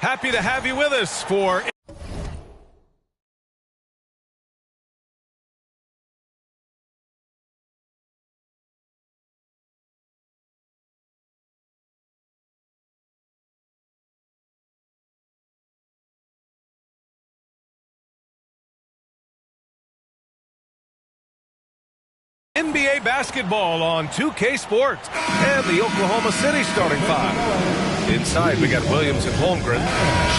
Happy to have you with us for NBA basketball on 2K Sports and the Oklahoma City starting five. Inside, we got Williams and Holmgren.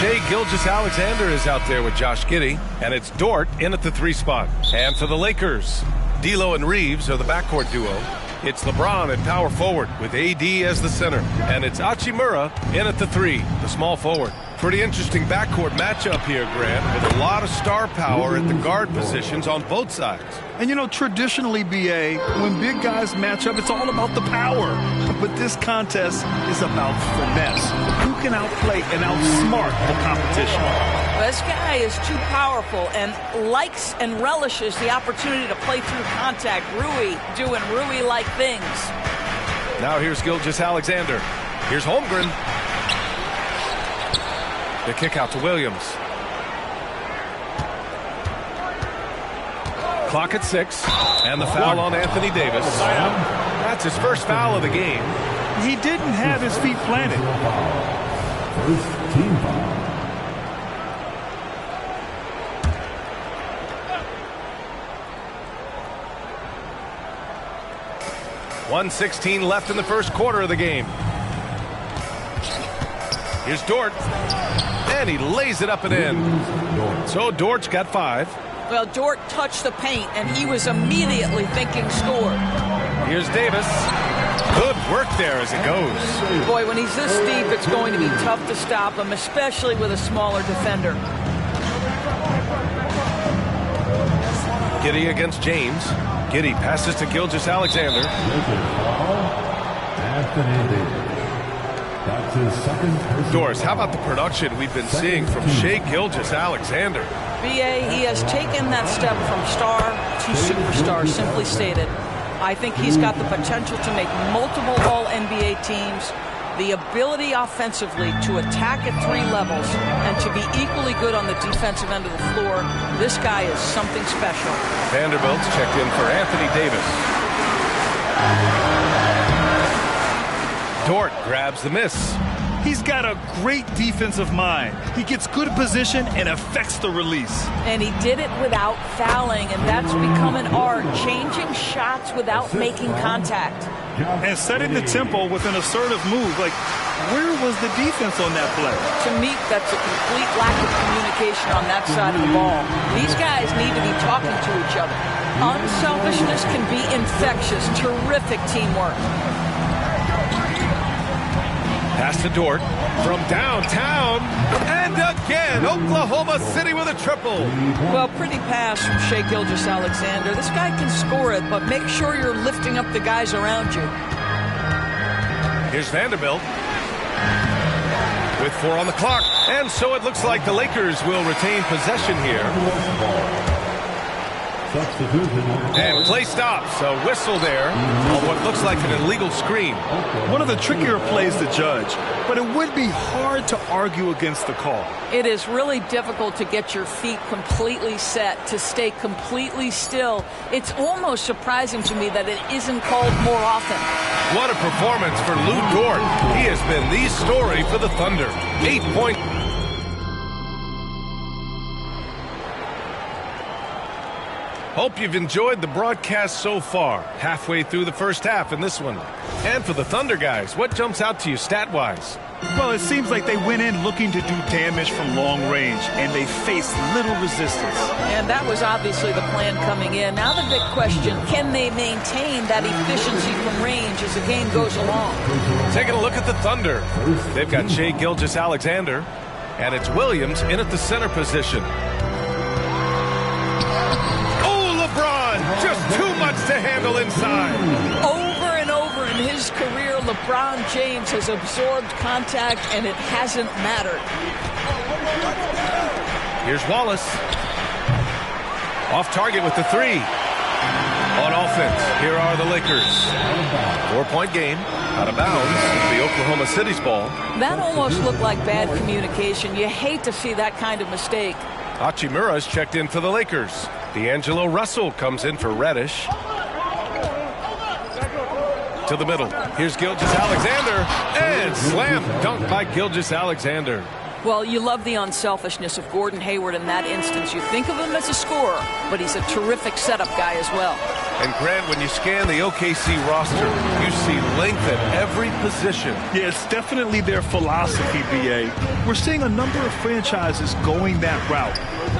Shai Gilgeous-Alexander is out there with Josh Giddey, and it's Dort in at the 3 spot. And for the Lakers, D'Lo and Reeves are the backcourt duo. It's LeBron at power forward with AD as the center, and it's Hachimura in at the 3, the small forward. Pretty interesting backcourt matchup here, Grant, with a lot of star power at the guard positions on both sides. And you know, traditionally, BA, when big guys match up, it's all about the power. But this contest is about finesse. Who can outplay and outsmart the competition? This guy is too powerful and likes and relishes the opportunity to play through contact. Rui doing Rui-like things. Now here's Gilgeous-Alexander. Here's Holmgren. The kick out to Williams. Clock at 6, and the foul on Anthony Davis. That's his first foul of the game. He didn't have his feet planted. First team foul. 1:16 left in the first quarter of the game. Here's Dort, and he lays it up and in. So Dort's got 5. Well, Dort touched the paint, and he was immediately thinking score. Here's Davis. Good work there as it goes. Boy, when he's this deep, it's going to be tough to stop him, especially with a smaller defender. Giddey against James. Giddey passes to Gilgeous-Alexander. Anthony Davis. That's his second. Doris, how about the production we've been seeing from Shai Gilgeous-Alexander? BA, he has taken that step from star to superstar, simply stated. I think he's got the potential to make multiple All-NBA teams, the ability offensively to attack at 3 levels, and to be equally good on the defensive end of the floor. This guy is something special. Vanderbilt's checked in for Anthony Davis. Dort grabs the miss. He's got a great defensive mind. He gets good position and affects the release. And he did it without fouling, and that's become an art, changing shots without making contact. And setting the tempo with an assertive move. Like, where was the defense on that play? To me, that's a complete lack of communication on that side of the ball. These guys need to be talking to each other. Unselfishness can be infectious. Terrific teamwork. Pass to Dort from downtown, and again, Oklahoma City with a triple. Well, pretty pass from Shai Gilgeous-Alexander. This guy can score it, but make sure you're lifting up the guys around you. Here's Vanderbilt with 4 on the clock, and so it looks like the Lakers will retain possession here. And play stops. A whistle there on what looks like an illegal screen. One of the trickier plays to judge, but it would be hard to argue against the call. It is really difficult to get your feet completely set, to stay completely still. It's almost surprising to me that it isn't called more often. What a performance for Lu Dort. He has been the story for the Thunder. 8-point. Hope you've enjoyed the broadcast so far. Halfway through the first half in this one. And for the Thunder guys, what jumps out to you stat-wise? Well, it seems like they went in looking to do damage from long range, and they faced little resistance. And that was obviously the plan coming in. Now the big question, can they maintain that efficiency from range as the game goes along? Taking a look at the Thunder. They've got Shai Gilgeous-Alexander, and it's Williams in at the center position. Just too much to handle inside. Over and over in his career, LeBron James has absorbed contact, and it hasn't mattered. Here's Wallace. Off target with the 3. On offense, here are the Lakers. 4-point game. Out of bounds, the Oklahoma City's ball. That almost looked like bad communication. You hate to see that kind of mistake. Hachimura's checked in for the Lakers. D'Angelo Russell comes in for Reddish. To the middle. Here's Gilgeous-Alexander. And slam dunk by Gilgeous-Alexander. Well, you love the unselfishness of Gordon Hayward in that instance. You think of him as a scorer, but he's a terrific setup guy as well. And Grant, when you scan the OKC roster, you see length at every position. Yeah, it's definitely their philosophy, BA. We're seeing a number of franchises going that route.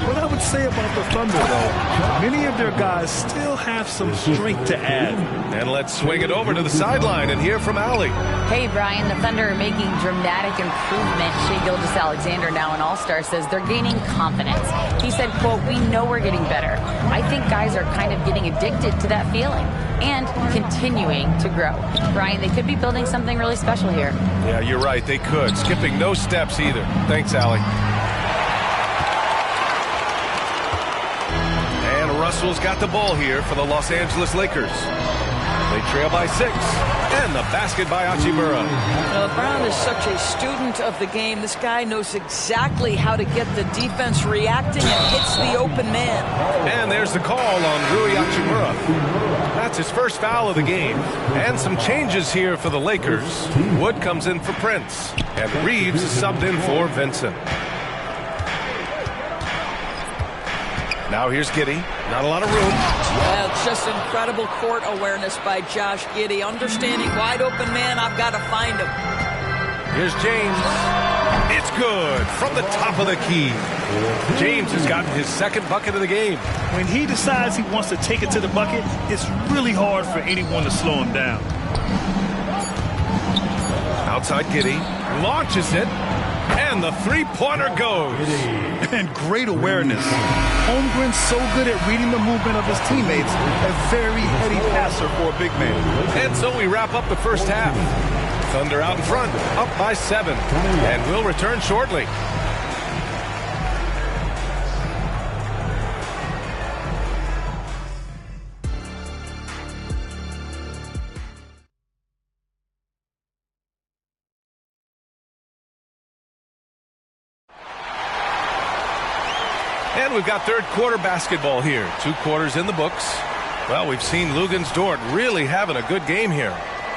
What I would say about the Thunder, though, many of their guys still have some strength to add. And let's swing it over to the sideline and hear from Allie. Hey, Brian, the Thunder are making dramatic improvement. Shai Gilgeous-Alexander, now an all-star, says they're gaining confidence. He said, quote, "We know we're getting better. I think guys are kind of getting addicted to that feeling and continuing to grow." Brian, they could be building something really special here. Yeah, you're right. They could. Skipping no steps either. Thanks, Allie. And Russell's got the ball here for the Los Angeles Lakers. They trail by 6. And the basket by Hachimura. Brown is such a student of the game. This guy knows exactly how to get the defense reacting and hits the open man. And there's the call on Rui Hachimura. That's his first foul of the game. And some changes here for the Lakers. Wood comes in for Prince. And Reeves is subbed in for Vincent. Now here's Giddey. Not a lot of room. Well, just incredible court awareness by Josh Giddey. Understanding wide open man, I've got to find him. Here's James. It's good from the top of the key. James has gotten his second bucket of the game. When he decides he wants to take it to the bucket, it's really hard for anyone to slow him down. Outside Giddey. Launches it. And the three-pointer goes. And great awareness. Holmgren's so good at reading the movement of his teammates. A very heady passer for a big man. And so we wrap up the first half. Thunder out in front, up by 7. And we'll return shortly. And we've got third quarter basketball here. 2 quarters in the books. Well, we've seen Luguentz-Dort really having a good game here.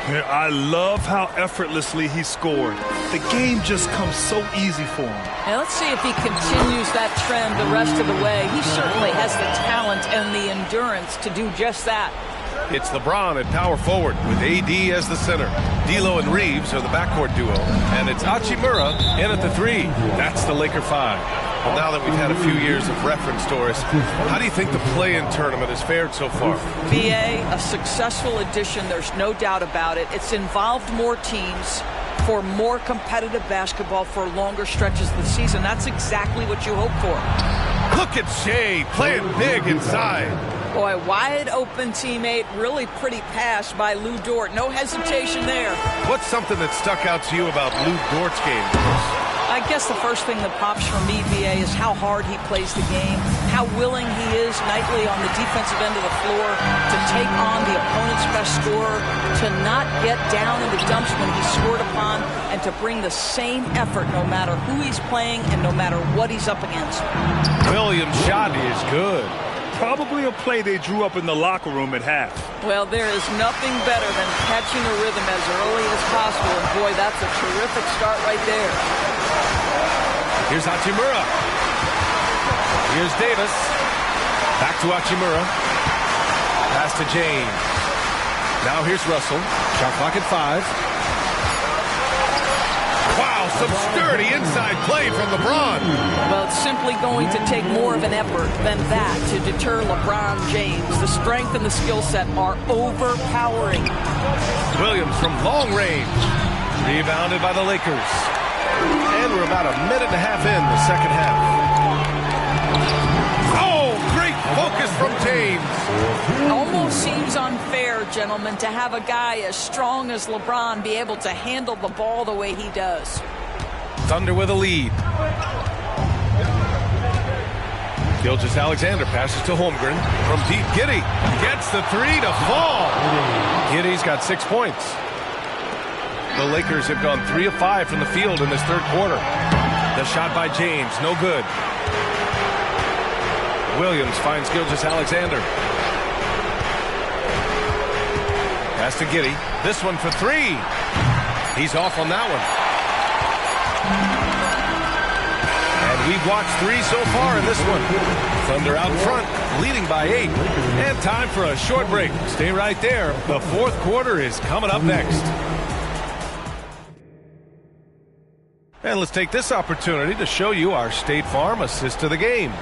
Yeah, I love how effortlessly he scored. The game just comes so easy for him. Now let's see if he continues that trend the rest of the way. He certainly has the talent and the endurance to do just that. It's LeBron at power forward with AD as the center. D'Lo and Reeves are the backcourt duo. And it's Hachimura in at the 3. That's the Laker 5. Well, now that we've had a few years of reference, Doris, how do you think the play-in tournament has fared so far? BA, a successful addition, there's no doubt about it. It's involved more teams for more competitive basketball for longer stretches of the season. That's exactly what you hope for. Look at Shai playing big inside. Boy, wide open teammate, really pretty pass by Lou Dort. No hesitation there. What's something that stuck out to you about Lou Dort's game? I guess the first thing that pops for me, BA, is how hard he plays the game, how willing he is nightly on the defensive end of the floor to take on the opponent's best scorer, to not get down in the dumps when he's scored upon, and to bring the same effort no matter who he's playing and no matter what he's up against. Williams' shot is good. Probably a play they drew up in the locker room at half. Well, there is nothing better than catching a rhythm as early as possible. And boy, that's a terrific start right there. Here's Hachimura. Here's Davis. Back to Hachimura. Pass to James. Now here's Russell. Shot clock at 5. Wow, some sturdy inside play from LeBron. Well, it's simply going to take more of an effort than that to deter LeBron James. The strength and the skill set are overpowering. Williams from long range. Rebounded by the Lakers. And we're about a minute and a half in the second half. Oh, great focus from James. Almost seems unfair, gentlemen, to have a guy as strong as LeBron be able to handle the ball the way he does. Thunder with a lead. Gilgeous-Alexander passes to Holmgren. From deep, Giddey gets the 3 to fall. Giddey's got 6 points. The Lakers have gone 3 of 5 from the field in this third quarter. The shot by James, no good. Williams finds Gilgeous-Alexander. Pass to Giddey. This one for 3. He's off on that one. And we've watched 3 so far in this one. Thunder out front, leading by 8. And time for a short break. Stay right there. The fourth quarter is coming up next. And let's take this opportunity to show you our State Farm assist to the game.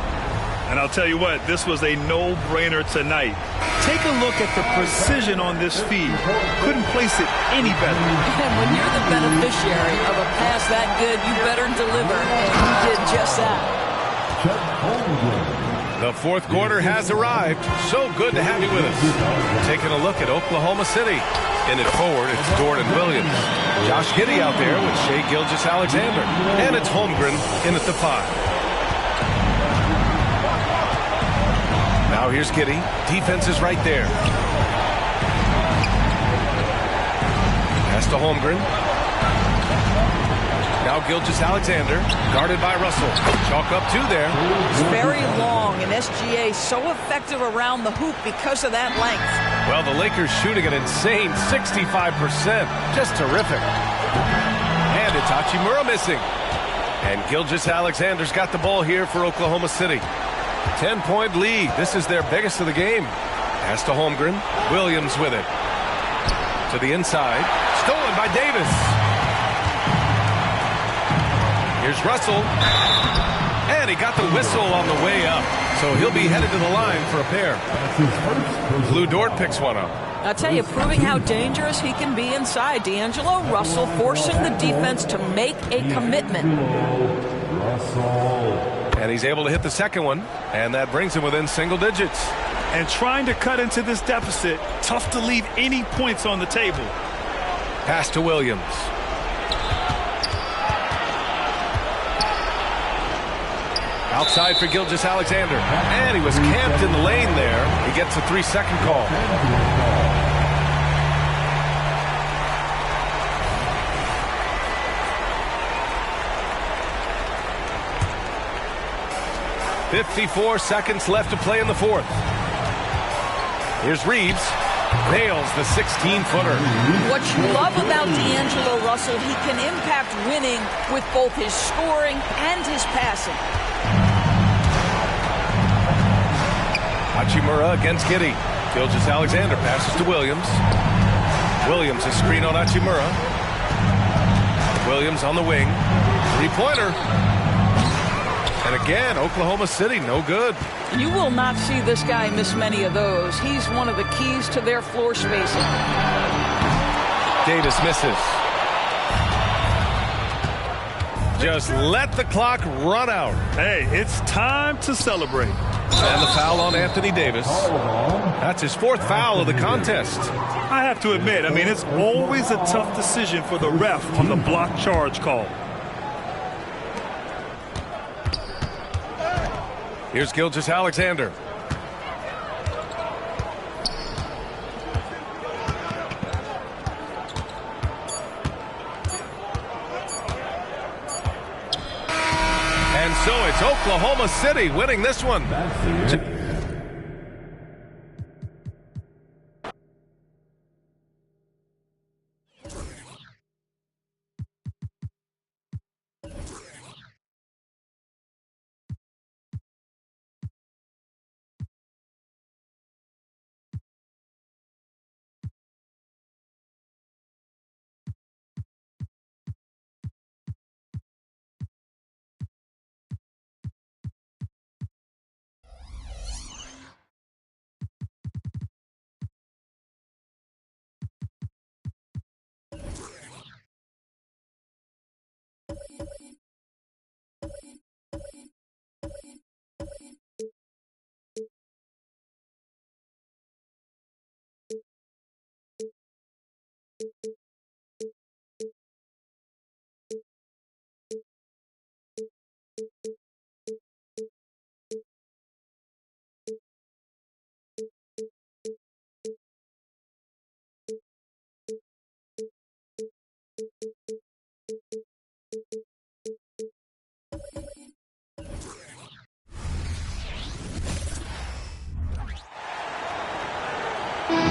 And I'll tell you what, this was a no-brainer tonight. Take a look at the precision on this feed. Couldn't place it any better. And when you're the beneficiary of a pass that good, you better deliver. And he did just that. The fourth quarter has arrived. So good to have you with us. Taking a look at Oklahoma City. In it forward, it's Gordon Williams. Josh Giddey out there with Shai Gilgeous-Alexander. And it's Holmgren in at the 5. Now here's Giddey. Defense is right there. Pass to Holmgren. Now Gilgeous-Alexander, guarded by Russell. Chalk up 2 there. It's very long, and SGA so effective around the hoop because of that length. Well, the Lakers shooting an insane 65%. Just terrific. And it's Hachimura missing. And Gilgeous-Alexander's got the ball here for Oklahoma City. 10-point lead. This is their biggest of the game. Pass to Holmgren. Williams with it. To the inside. Stolen by Davis. Here's Russell. And he got the whistle on the way up. So he'll be headed to the line for a pair. Lou Dort picks one up. I'll tell you, proving how dangerous he can be inside. D'Angelo Russell forcing the defense to make a commitment. And he's able to hit the second one. And that brings him within single digits. And trying to cut into this deficit, tough to leave any points on the table. Pass to Williams. Outside for Gilgeous-Alexander. And he was camped in the lane there. He gets a 3-second call. .54 seconds left to play in the fourth. Here's Reeves. Nails the 16-footer. What you love about D'Angelo Russell, he can impact winning with both his scoring and his passing. Hachimura against Giddey. Gilgeous-Alexander passes to Williams. Williams a screen on Hachimura. Williams on the wing. 3-pointer. And again, Oklahoma City, no good. You will not see this guy miss many of those. He's one of the keys to their floor spacing. Davis misses. Just let the clock run out. Hey, it's time to celebrate. And the foul on Anthony Davis. That's his 4th foul of the contest. I have to admit, it's always a tough decision for the ref on the block charge call. Here's Gilgeous-Alexander. And so it's Oklahoma City winning this one.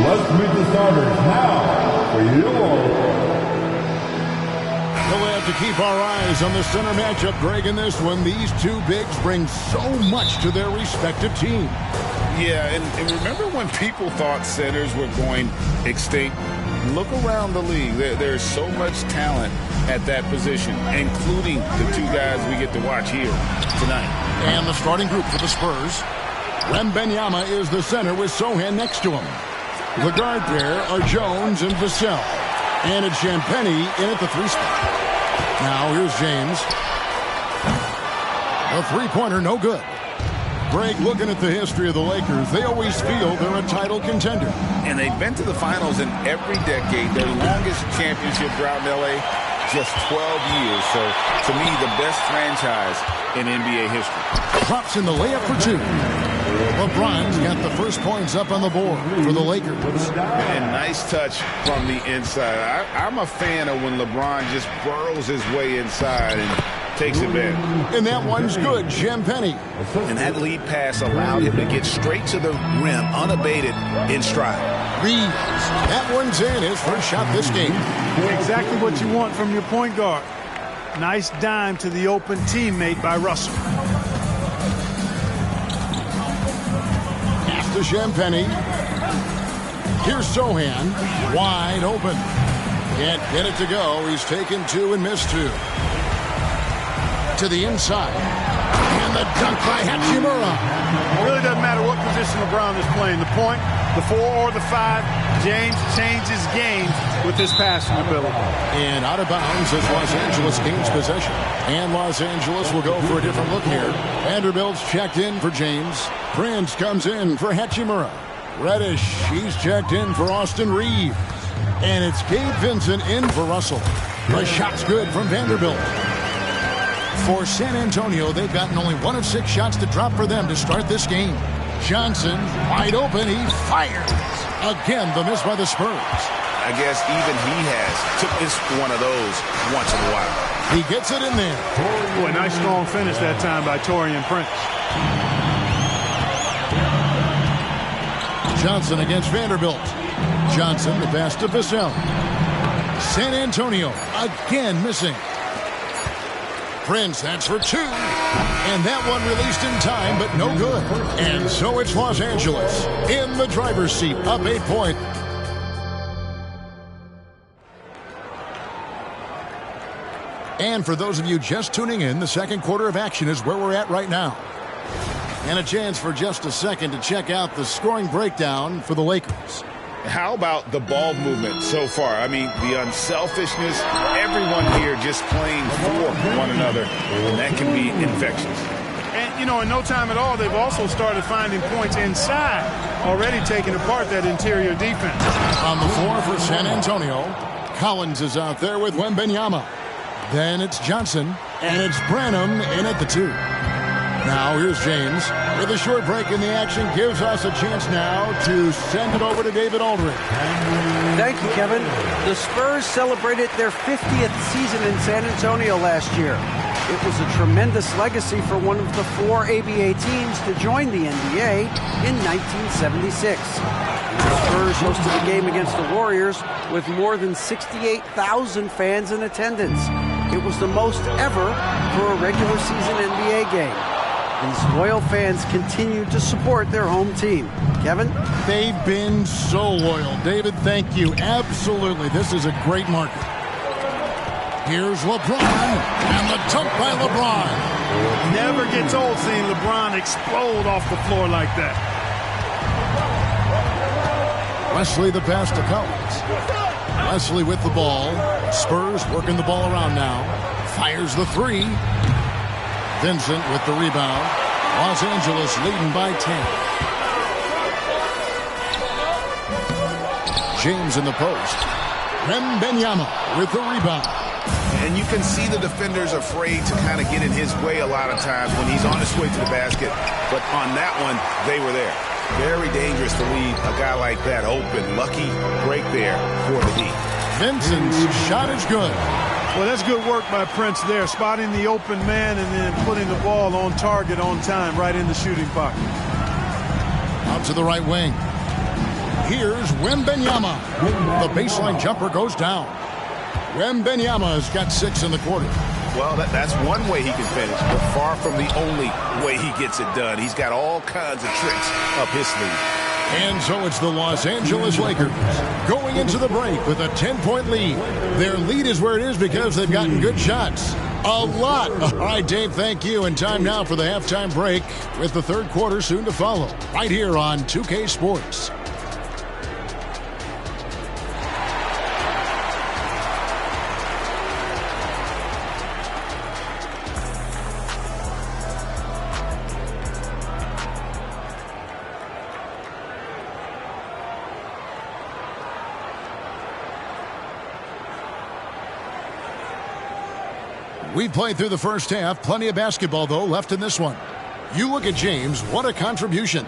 Let's meet the starters now for your We'll have to keep our eyes on the center matchup, Greg, in this one. These two bigs bring so much to their respective team. Yeah, and remember when people thought centers were going extinct? Look around the league. There's so much talent at that position, including the two guys we get to watch here tonight. And the starting group for the Spurs. Wembanyama is the center with Sochan next to him. The guard pair are Jones and Vassell. And it's Champagnie in at the 3 spot. Now here's James. A three-pointer, no good. Greg, looking at the history of the Lakers, they always feel they're a title contender. And they've been to the finals in every decade. Their longest championship drought in L.A., just 12 years. So, to me, the best franchise in NBA history. Drops in the layup for 2. LeBron's got the first points up on the board for the Lakers. And nice touch from the inside. I'm a fan of when LeBron just burrows his way inside and takes it back. And that one's good, Champagnie. And that lead pass allowed him to get straight to the rim, unabated, in stride. Reeves, that one's in, his first shot this game. Exactly what you want from your point guard. Nice dime to the open teammate by Russell. To Champagnie. Here's Sochan, wide open. Can't get it to go. He's taken 2 and missed 2. To the inside. And the dunk by Hachimura. It really doesn't matter what position LeBron is playing. The point, the 4 or the 5, James changes games with his passing ability. And out of bounds as Los Angeles gains possession. And Los Angeles will go for a different look here. Vanderbilt's checked in for James. Prince comes in for Hachimura. Reddish, he's checked in for Austin Reeves. And it's Gabe Vincent in for Russell. The shot's good from Vanderbilt. For San Antonio, they've gotten only 1 of 6 shots to drop for them to start this game. Johnson, wide open, he fires. Again, the miss by the Spurs. I guess even he took this one of those once in a while. He gets it in there. Boy, nice strong finish that time by Taurean Prince. Johnson against Vanderbilt. Johnson, the pass to Vassell. San Antonio again missing. Prince, that's for 2. And that one released in time, but no good. And so it's Los Angeles in the driver's seat, up 8 points. And for those of you just tuning in, the second quarter of action is where we're at right now. And a chance for just a second to check out the scoring breakdown for the Lakers. How about the ball movement so far? I mean, the unselfishness, everyone here just playing for one another, and that can be infectious. And, you know, in no time at all, they've also started finding points inside, already taking apart that interior defense. On the floor for San Antonio, Collins is out there with Wembanyama. Then it's Johnson, and it's Branham in at the 2. Now here's James with a short break in the action. Gives us a chance now to send it over to David Aldridge. Thank you, Kevin. The Spurs celebrated their 50th season in San Antonio last year. It was a tremendous legacy for one of the 4 ABA teams to join the NBA in 1976. The Spurs hosted a game against the Warriors with more than 68,000 fans in attendance. It was the most ever for a regular season NBA game. These loyal fans continue to support their home team. Kevin? They've been so loyal. David, thank you. Absolutely. This is a great market. Here's LeBron, and the dunk by LeBron. Never gets old seeing LeBron explode off the floor like that. Wesley the pass to Collins. Wesley with the ball. Spurs working the ball around now. Fires the 3. Vincent with the rebound. Los Angeles leading by 10. James in the post. Wembanyama with the rebound. And you can see the defenders afraid to kind of get in his way a lot of times when he's on his way to the basket. But on that one, they were there. Very dangerous to leave a guy like that open. Lucky break there for the Heat. Vincent's shot is good. Well, that's good work by Prince there, spotting the open man and then putting the ball on target on time right in the shooting pocket. Out to the right wing. Here's Wembanyama. The baseline jumper goes down. Wembanyama's got 6 in the quarter. Well, that's one way he can finish, but far from the only way he gets it done. He's got all kinds of tricks up his sleeve. And so it's the Los Angeles Lakers going into the break with a 10-point lead. Their lead is where it is because they've gotten good shots. A lot. All right, Dave, thank you. And time now for the halftime break with the third quarter soon to follow. Right here on 2K Sports. We played through the first half. Plenty of basketball, though, left in this one. You look at James. What a contribution.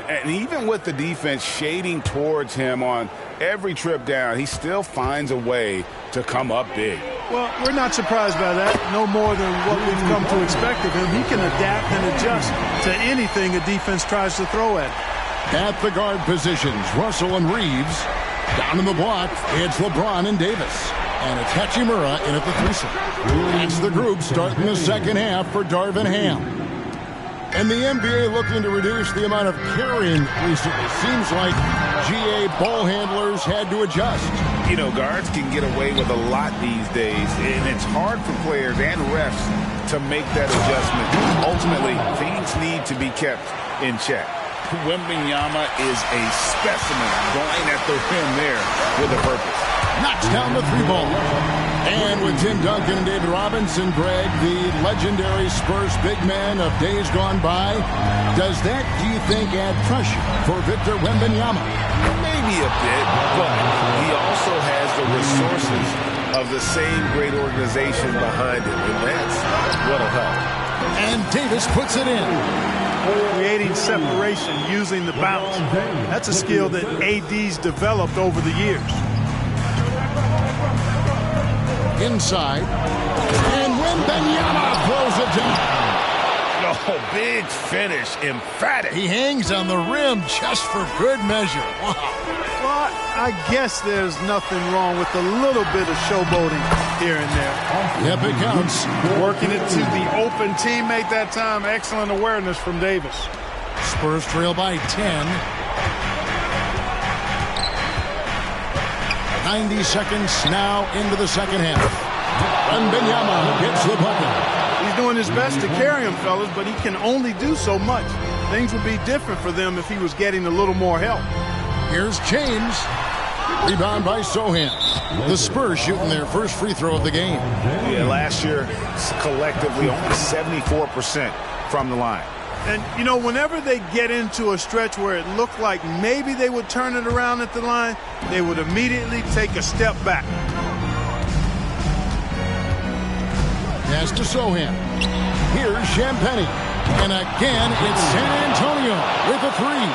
And even with the defense shading towards him on every trip down, he still finds a way to come up big. Well, we're not surprised by that. No more than what we've come to expect of him. He can adapt and adjust to anything a defense tries to throw at him. At the guard positions, Russell and Reeves. Down in the block, it's LeBron and Davis. And it's Hachimura in at the threesome. That's the group starting the second half for Darvin Ham. And the NBA looking to reduce the amount of carrying recently. Seems like GA ball handlers had to adjust. You know, guards can get away with a lot these days, and it's hard for players and refs to make that adjustment. Ultimately, things need to be kept in check. Wembanyama is a specimen going at the rim there with a purpose. Knocks down the 3-ball. And with Tim Duncan and David Robinson, Greg, the legendary Spurs big man of days gone by, does that, do you think, add pressure for Victor Wembanyama? Maybe a bit, but he also has the resources of the same great organization behind him, and that's what'll help. And Davis puts it in. Creating separation using the bounce. That's a skill that AD's developed over the years. Inside. And Wembanyama throws it down. Oh, big finish. Emphatic. He hangs on the rim just for good measure. Wow. Well, I guess there's nothing wrong with a little bit of showboating here and there. Yep, it counts. Working it to the open teammate that time. Excellent awareness from Davis. Spurs trail by 10. 90 seconds now into the second half. Wembanyama hits the bucket. He's doing his best to carry him, fellas, but he can only do so much. Things would be different for them if he was getting a little more help. Here's James. Rebound by Sohan. The Spurs shooting their first free throw of the game. Yeah, last year, collectively, only 74% from the line. And, you know, whenever they get into a stretch where it looked like maybe they would turn it around at the line, they would immediately take a step back. Pass to Sohan. Here's Champagnie. And again, it's San Antonio with a three.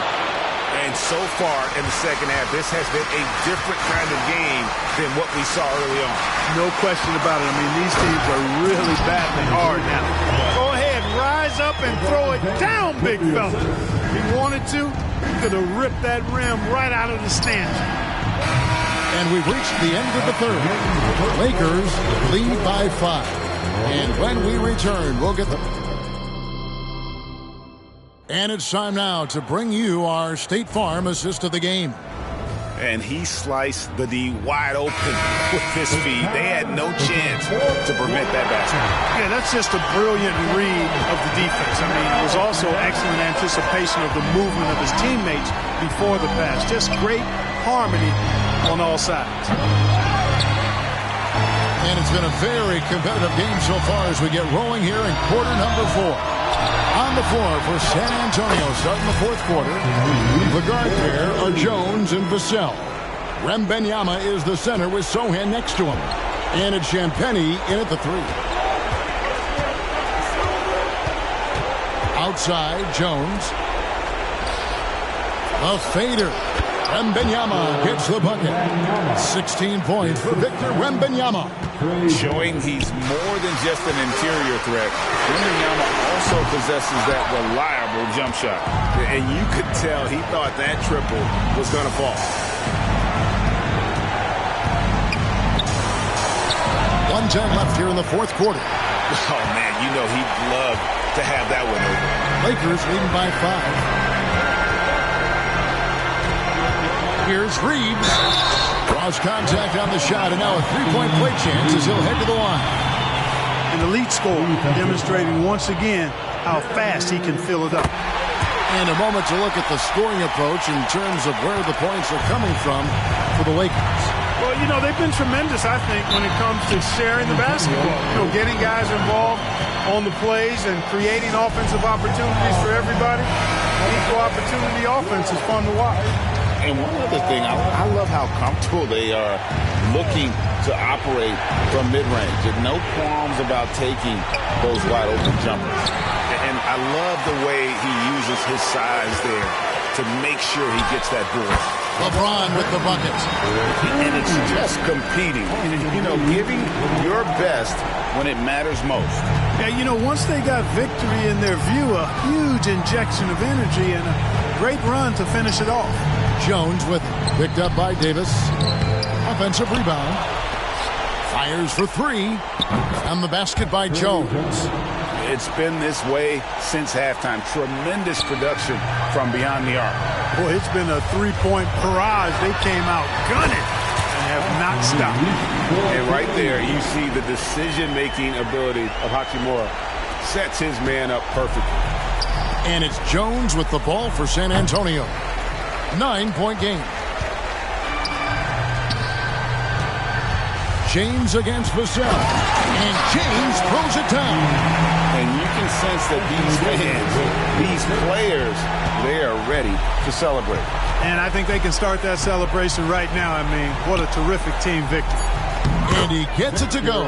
And so far in the second half, this has been a different kind of game than what we saw early on. No question about it. I mean, these teams are really battling hard now. Go ahead, rise up and throw it down, big fella. If he wanted to, he could have ripped that rim right out of the stand. And we've reached the end of the third. Lakers lead by 5. And when we return, we'll get the... And it's time now to bring you our State Farm assist of the game. And he sliced the D wide open with his feet. They had no chance to prevent that basket. Yeah, that's just a brilliant read of the defense. I mean, it was also excellent anticipation of the movement of his teammates before the pass. Just great harmony on all sides. And it's been a very competitive game so far as we get rolling here in quarter number 4. On the floor for San Antonio starting the fourth quarter. The guard pair are Jones and Vassell. Wembanyama is the center with Sohan next to him. And it's Champagnie in at the 3. Outside, Jones. A fader. Wembanyama gets the bucket. 16 points for Victor Wembanyama. Showing he's more than just an interior threat. Wembanyama also possesses that reliable jump shot. And you could tell he thought that triple was going to fall. 1:10 left here in the fourth quarter. Oh, man, you know he'd love to have that one over. Lakers leading by 5. Here's Reeves. Draws contact on the shot, and now a three-point play chance as he'll head to the line. An elite score, demonstrating once again how fast he can fill it up. And a moment to look at the scoring approach in terms of where the points are coming from for the Lakers. Well, you know, they've been tremendous, I think, when it comes to sharing the basketball. You know, getting guys involved on the plays and creating offensive opportunities for everybody. Equal opportunity offense is fun to watch. And one other thing, I love how comfortable they are looking to operate from mid-range. And no qualms about taking those wide-open jumpers. And I love the way he uses his size there to make sure he gets that board. LeBron with the bucket. And it's just competing. You know, giving your best when it matters most. Yeah, you know, once they got victory in their view, a huge injection of energy and a great run to finish it off. Jones with it. Picked up by Davis. Offensive rebound. Fires for three. And the basket by Jones. It's been this way since halftime. Tremendous production from beyond the arc. Boy, it's been a three-point barrage. They came out gunning and have not stopped. And right there, you see the decision-making ability of Hachimura. Sets his man up perfectly. And it's Jones with the ball for San Antonio. 9-point game. James against Vassell. And James throws it down. And you can sense that these fans, these players, they are ready to celebrate. And I think they can start that celebration right now. I mean, what a terrific team victory. And he gets it to go.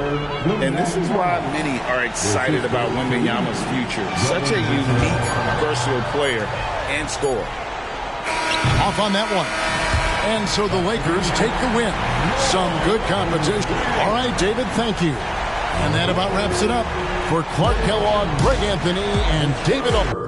And this is why many are excited about Wembanyama's future. Such a unique, versatile player and scorer. Off on that one. And so the Lakers take the win. Some good competition. All right, David, thank you. And that about wraps it up for Clark Kellogg, Greg Anthony, and David Ulmer.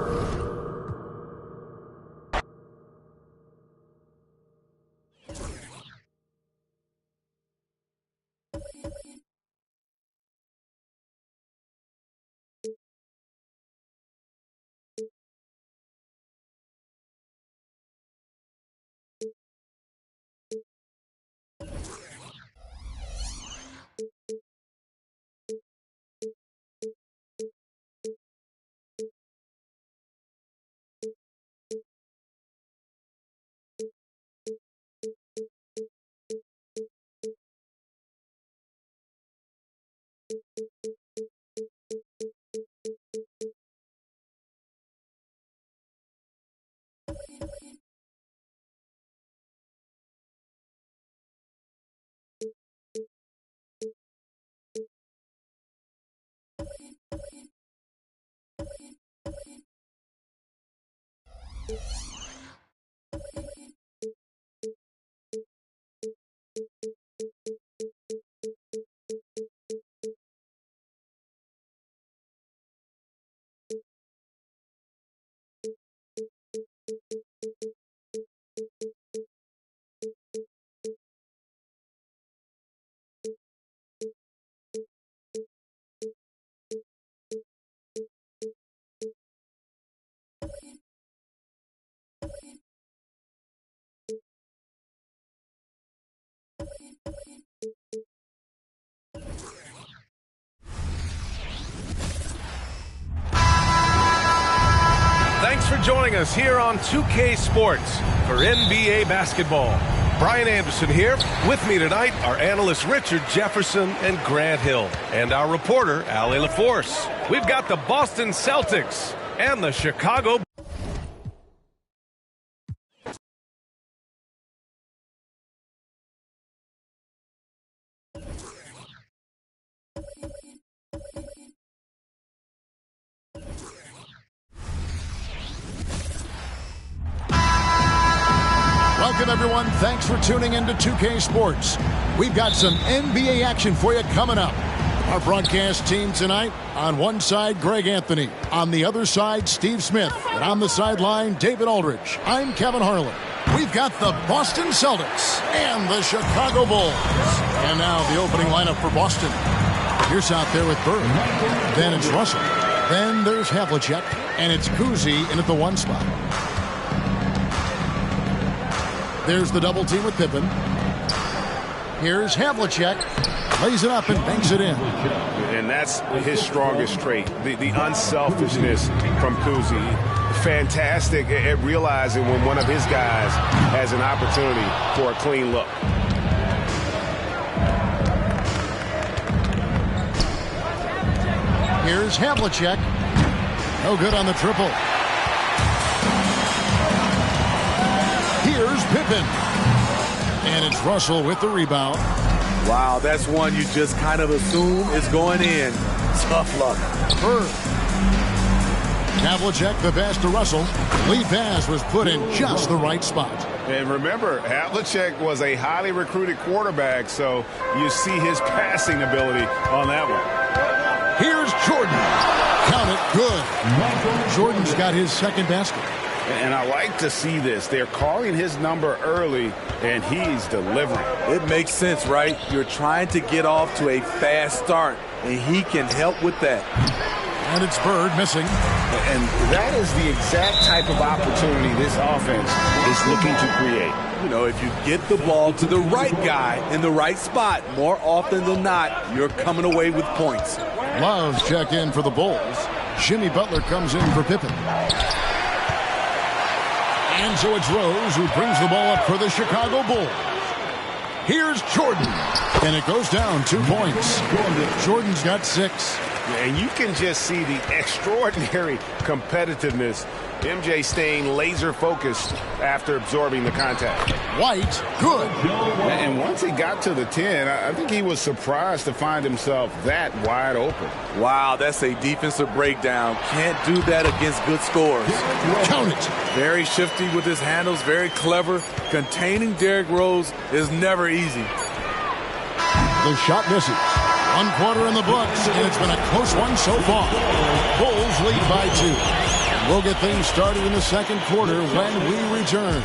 Thanks for joining us here on 2K Sports for NBA basketball. Brian Anderson here. With me tonight are analysts Richard Jefferson and Grant Hill, and our reporter, Allie LaForce. We've got the Boston Celtics and the Chicago Welcome, everyone. Thanks for tuning in to 2K Sports. We've got some NBA action for you coming up. Our broadcast team tonight, on one side, Greg Anthony. On the other side, Steve Smith. And on the sideline, David Aldridge. I'm Kevin Harlan. We've got the Boston Celtics and the Chicago Bulls. And now the opening lineup for Boston. Pierce out there with Bird. Then it's Russell. Then there's Havlicek. And it's Cousy in at the 1 spot. There's the double team with Pippen. Here's Havlicek. Lays it up and banks it in. And that's his strongest trait, the unselfishness from Cousy. Fantastic at realizing when one of his guys has an opportunity for a clean look. Here's Havlicek. No good on the triple. Here's Pippen. And it's Russell with the rebound. Wow, that's one you just kind of assume is going in. Tough luck. Bird. Havlicek, the pass to Russell. Lead pass was put in just the right spot. And remember, Havlicek was a highly recruited quarterback, so you see his passing ability on that one. Here's Jordan. Count it, good. Jordan's got his second basket. And I like to see this. They're calling his number early, and he's delivering. It makes sense, right? You're trying to get off to a fast start, and he can help with that. And it's Bird missing. And that is the exact type of opportunity this offense is looking to create. You know, if you get the ball to the right guy in the right spot, more often than not, you're coming away with points. Love's check in for the Bulls. Jimmy Butler comes in for Pippen. And so it's Rose who brings the ball up for the Chicago Bulls. Here's Jordan. And it goes down 2 points. Jordan's got 6. And you can just see the extraordinary competitiveness. MJ staying laser focused after absorbing the contact. White, good. And once he got to the 10, I think he was surprised to find himself that wide open. Wow, that's a defensive breakdown. Can't do that against good scores. Count it. Very shifty with his handles, very clever. Containing Derrick Rose is never easy. The shot misses. 1 quarter in the books, and it's been a close one so far. Bulls lead by 2. We'll get things started in the second quarter when we return.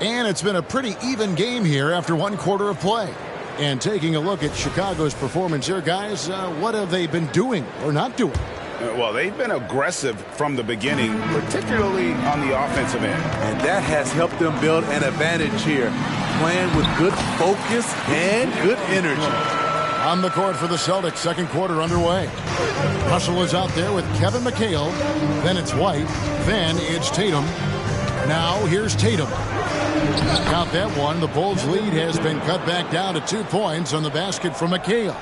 And it's been a pretty even game here after 1 quarter of play. And taking a look at Chicago's performance here, guys, what have they been doing or not doing? Well, they've been aggressive from the beginning, particularly on the offensive end. And that has helped them build an advantage here, playing with good focus and good energy. On the court for the Celtics, second quarter underway. Russell is out there with Kevin McHale. Then it's White. Then it's Tatum. Now here's Tatum. Count that one. The Bulls' lead has been cut back down to 2 points on the basket from McHale.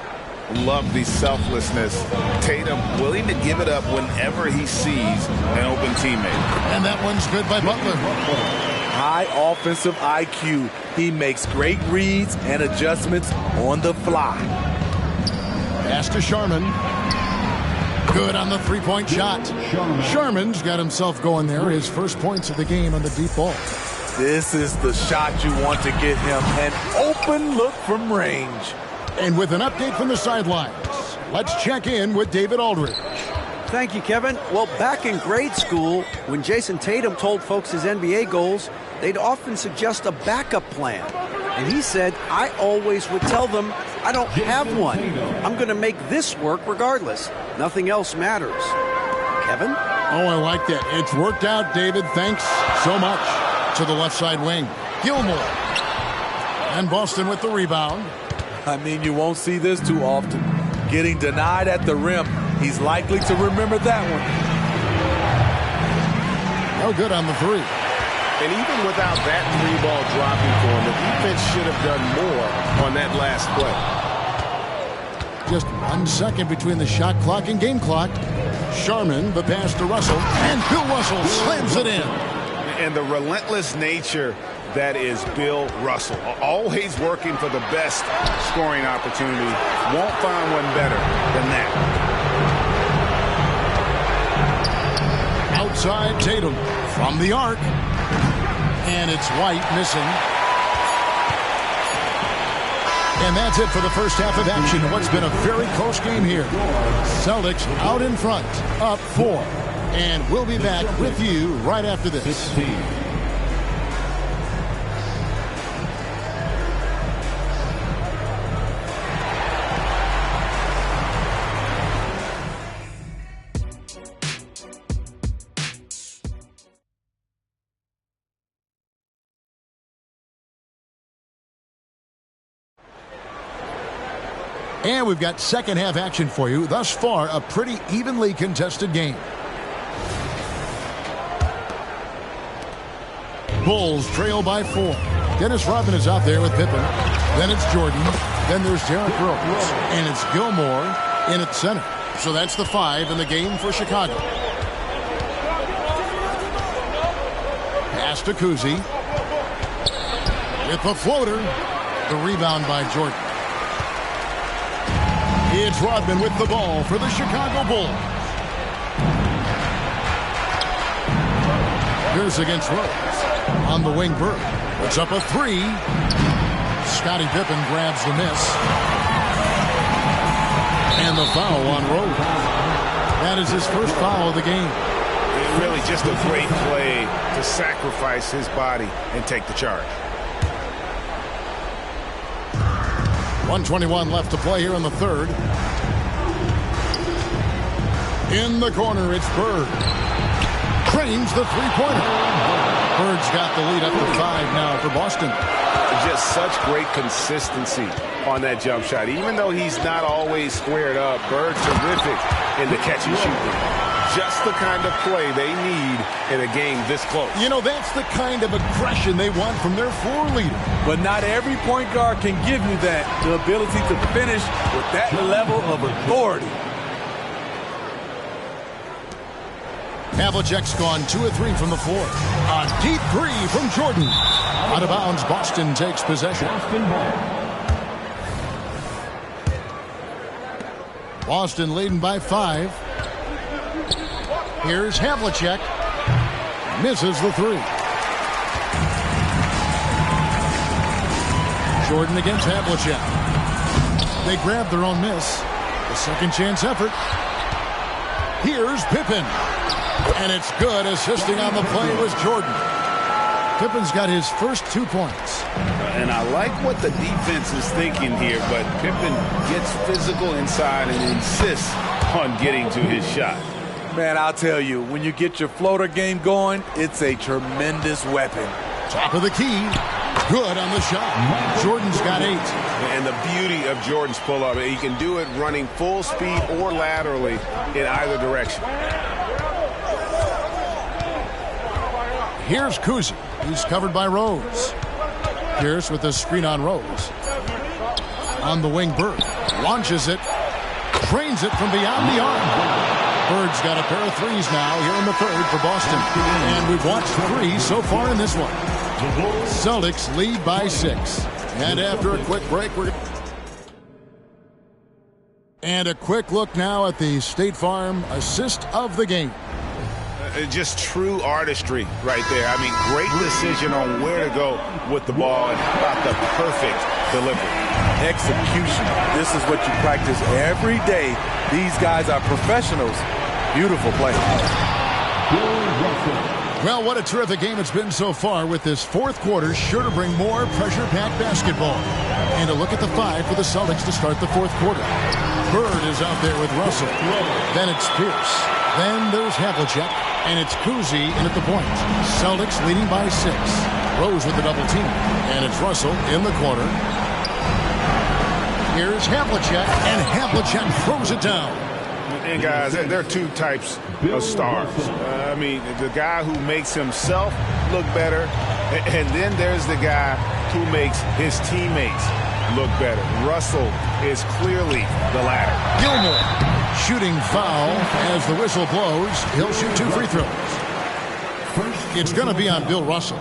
Love the selflessness. Tatum willing to give it up whenever he sees an open teammate. And that one's good by Butler. High offensive IQ. He makes great reads and adjustments on the fly. Pass to Sharman. Good on the three-point shot. Sharman's got himself going there. His first points of the game on the deep ball. This is the shot you want to get him. An open look from range. And with an update from the sidelines, let's check in with David Aldridge. Thank you, Kevin. Well, back in grade school, when Jason Tatum told folks his NBA goals, they'd often suggest a backup plan. And he said, I always would tell them, I don't have one. I'm going to make this work regardless. Nothing else matters. Kevin? Oh, I like that. It's worked out, David. Thanks so much. To the left side wing, Gilmore. And Boston with the rebound. I mean, you won't see this too often. Getting denied at the rim. He's likely to remember that one. No good on the three. And even without that three ball dropping for him, the defense should have done more on that last play. Just 1 second between the shot clock and game clock. Sharman, the pass to Russell, and Bill Russell slams it in. And the relentless nature that is Bill Russell. Always working for the best scoring opportunity. Won't find one better than that. Outside Tatum from the arc. And it's White missing. And that's it for the first half of action. What's been a very close game here. Celtics out in front, up 4. And we'll be back with you right after this. 16. And we've got second half action for you. Thus far, a pretty evenly contested game. Bulls trail by 4. Dennis Rodman is out there with Pippen. Then it's Jordan. Then there's Derrick Rose. And it's Gilmore in at center. So that's the 5 in the game for Chicago. Pass to Kuzi. With the floater. The rebound by Jordan. It's Rodman with the ball for the Chicago Bulls. Here's against Rose. On the wing, Bird. Puts up a 3. Scottie Pippen grabs the miss. And the foul on Rose. That is his first foul of the game. Really just a great play to sacrifice his body and take the charge. 1:21 left to play here in the third. In the corner, it's Bird. Trains the three-pointer. Bird's got the lead up to 5 now for Boston. Just such great consistency on that jump shot. Even though he's not always squared up, Bird terrific in the catch and shoot. Just the kind of play they need in a game this close. You know, that's the kind of aggression they want from their floor leader. But not every point guard can give you that, the ability to finish with that level of authority. Havlicek's gone 2 of 3 from the floor. A deep 3 from Jordan. Out of bounds, Boston takes possession. Boston leading by 5. Here's Havlicek. Misses the 3. Jordan against Havlicek. They grab their own miss. The second chance effort. Here's Pippen. And it's good. Assisting on the play was Jordan. Pippen's got his first 2 points. And I like what the defense is thinking here, but Pippen gets physical inside and insists on getting to his shot. Man, I'll tell you, when you get your floater game going, it's a tremendous weapon. Top of the key. Good on the shot. Jordan's got 8. And the beauty of Jordan's pull-up, he can do it running full speed or laterally in either direction. Here's Kuzi. He's covered by Rose. Pierce with the screen on Rose. On the wing, Bird. Launches it. Trains it from beyond the arc. Bird's got a pair of 3s now here in the third for Boston. And we've watched 3 so far in this one. Celtics lead by 6. And after a quick break, and a quick look now at the State Farm assist of the game. Just true artistry right there. I mean, great decision on where to go with the ball and about the perfect delivery. Execution. This is what you practice every day. These guys are professionals. Beautiful play. Well, what a terrific game it's been so far, with this fourth quarter sure to bring more pressure-packed basketball. And a look at the 5 for the Celtics to start the fourth quarter. Bird is out there with Russell. Then it's Pierce. Then there's Havlicek. And it's Kuzi in at the point. Celtics leading by 6. Rose with the double team. And it's Russell in the corner. Here's Havlicek. And Havlicek throws it down. And guys, there are 2 types of stars. I mean, the guy who makes himself look better. And then there's the guy who makes his teammates look better. Russell is clearly the latter. Gilmore. Shooting foul as the whistle blows. He'll shoot 2 free throws. It's going to be on Bill Russell.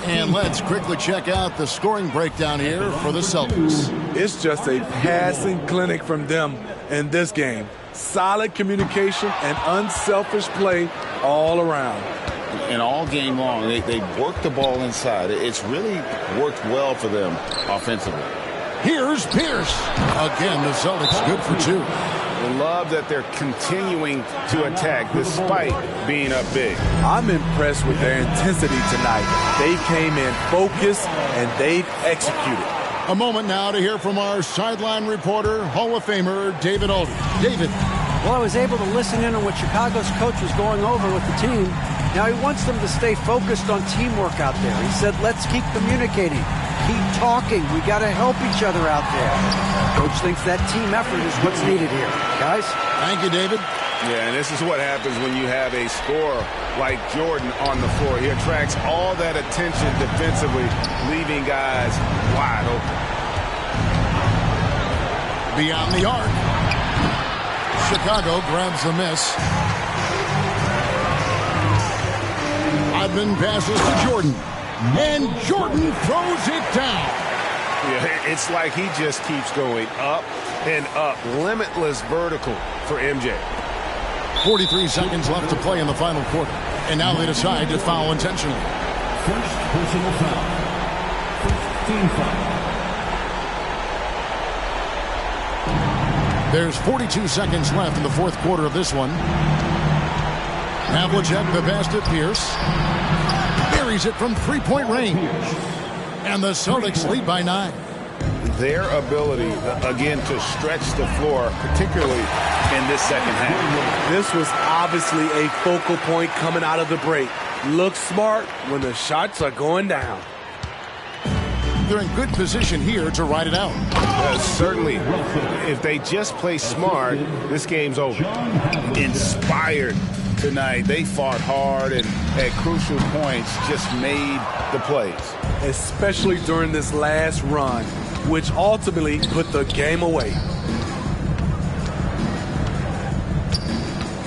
And let's quickly check out the scoring breakdown here for the Celtics. It's just a passing clinic from them in this game. Solid communication and unselfish play all around. And all game long, they work the ball inside. It's really worked well for them offensively. Here's Pierce. Again, the Celtics good for 2. I love that they're continuing to attack despite being up big. I'm impressed with their intensity tonight. They came in focused and they've executed. A moment now to hear from our sideline reporter, Hall of Famer David Aldridge. David. Well, I was able to listen in on what Chicago's coach was going over with the team. Now he wants them to stay focused on teamwork out there. He said, let's keep communicating, keep talking. We got to help each other out there. Coach thinks that team effort is what's needed here. Guys? Thank you, David. Yeah, and this is what happens when you have a scorer like Jordan on the floor. He attracts all that attention defensively, leaving guys wide open. Beyond the arc. Chicago grabs the miss. Odman passes to Jordan. And Jordan throws it down. Yeah, it's like he just keeps going up and up. Limitless vertical for MJ. 43 seconds left to play in the final quarter. And now they decide to foul intentionally. First personal foul. First team foul. There's 42 seconds left in the fourth quarter of this one. Havlicek the pass to Pierce. Buries it from three-point range. And the Celtics lead by 9. Their ability, again, to stretch the floor, particularly in this second half. This was obviously a focal point coming out of the break. Look smart when the shots are going down. They're in good position here to ride it out. Certainly, if they just play smart, this game's over. Inspired tonight. They fought hard and at crucial points just made the plays. Especially during this last run, which ultimately put the game away.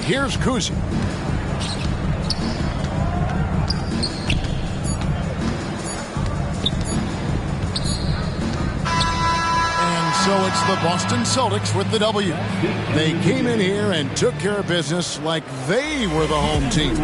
Here's Kuzi. So it's the Boston Celtics with the W. They came in here and took care of business like they were the home team.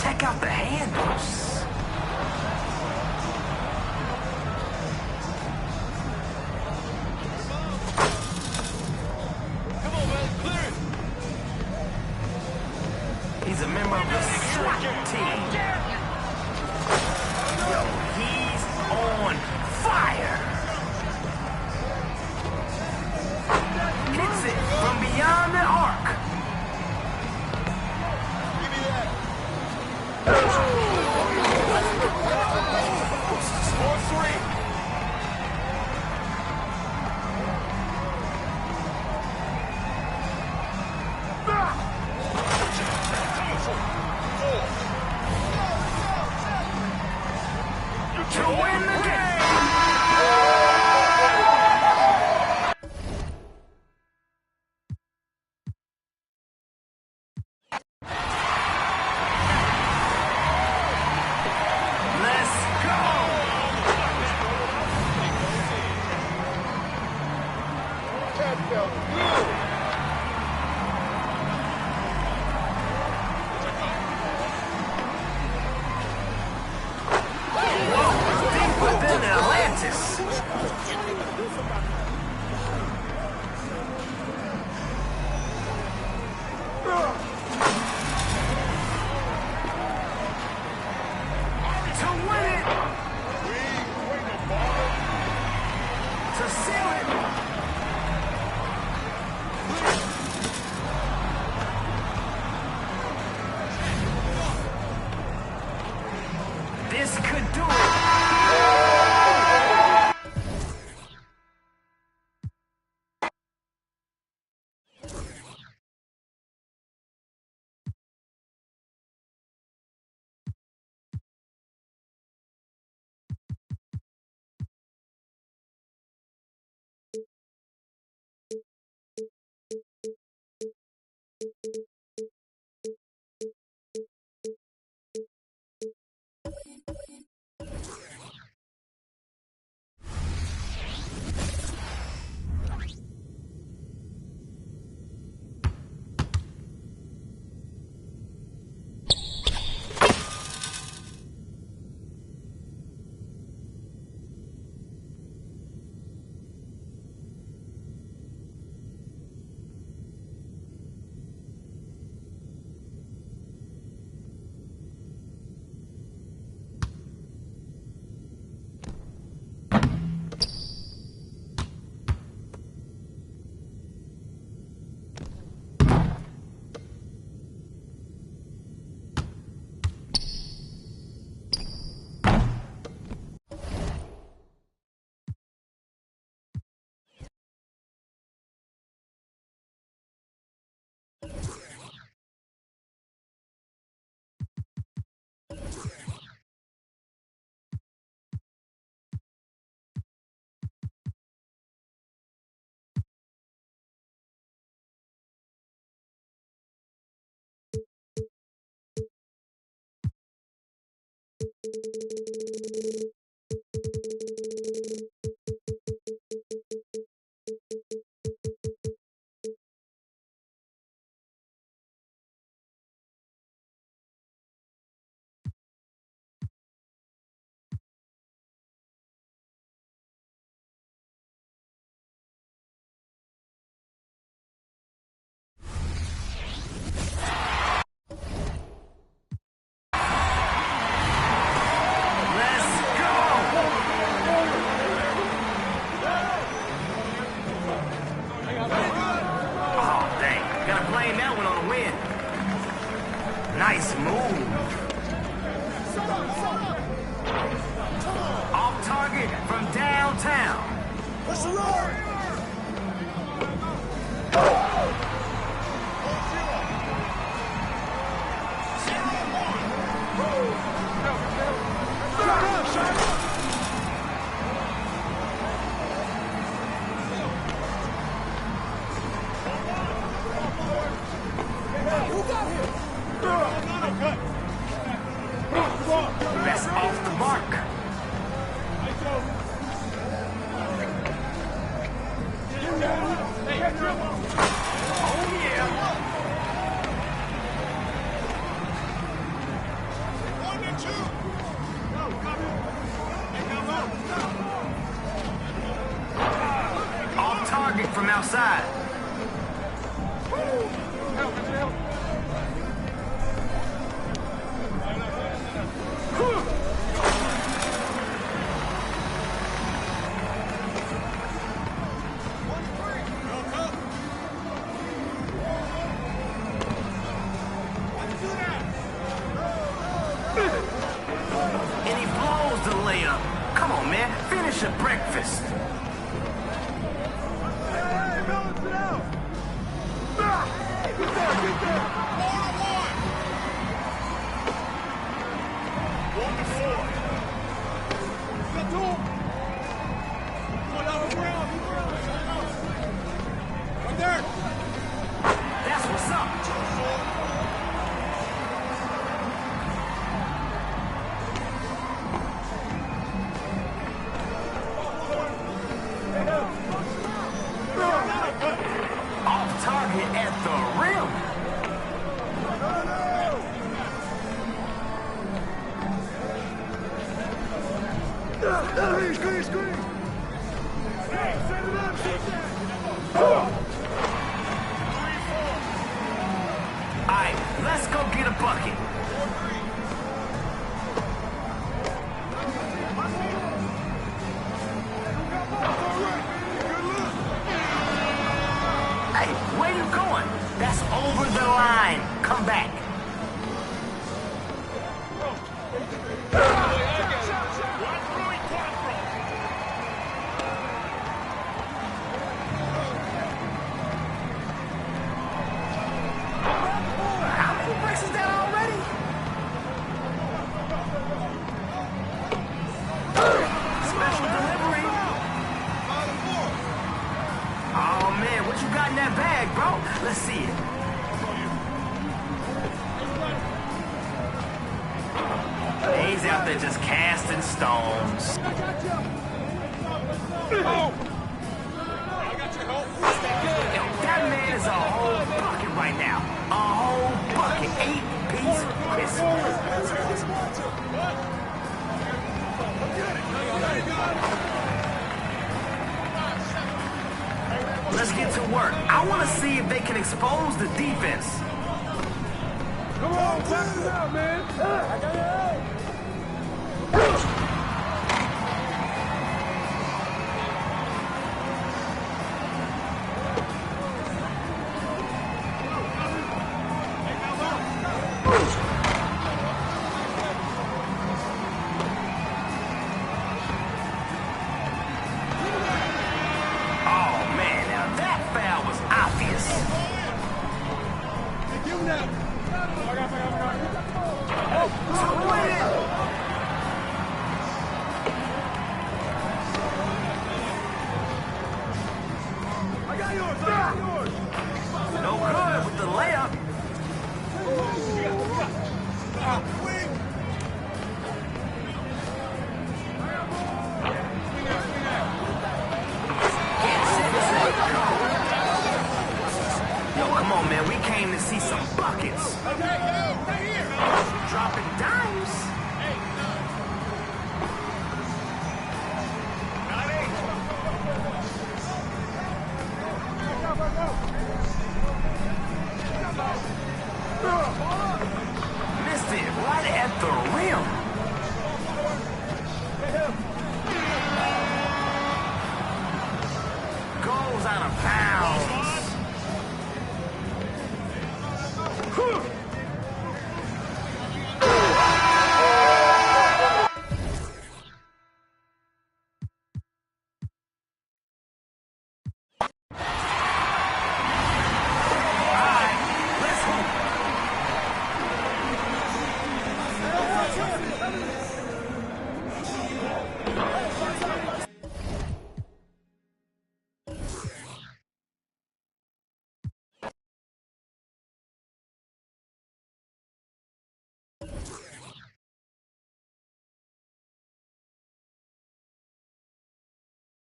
Check out the handles. He's a member of the SWAT team. Yo, he's on fire. Hits it from beyond the arc. Give me that. To win the game. Let's go. That felt good. Deeper than Atlantis. To win it. To seal it. This could do it. Nice move. Off target from downtown. Push the road. That's off the mark. Oh, yeah. 1 and 2. Off target from outside. And he blows the layup. Come on, man. Finish your breakfast. Hey, balance it out. Get there, get there. 1-4. Got two. One out of ground. Right there. That's what's up. Off target at the rim. Screen. Set it up. All right, let's go get a bucket. Hey, where you going? That's over the line. Come back. How many bricks is that already? Special delivery. Oh, man, what you got in that bag, bro? Let's see it. He's out there just casting stones. Yo, that man is a whole bucket right now. A whole bucket. 8-piece Christmas. Let's get to work. I want to see if they can expose the defense. Come on, pass it out, man. I got it out. No good with the layup. Yo, come on, man. We came to see some buckets. Dropping dimes.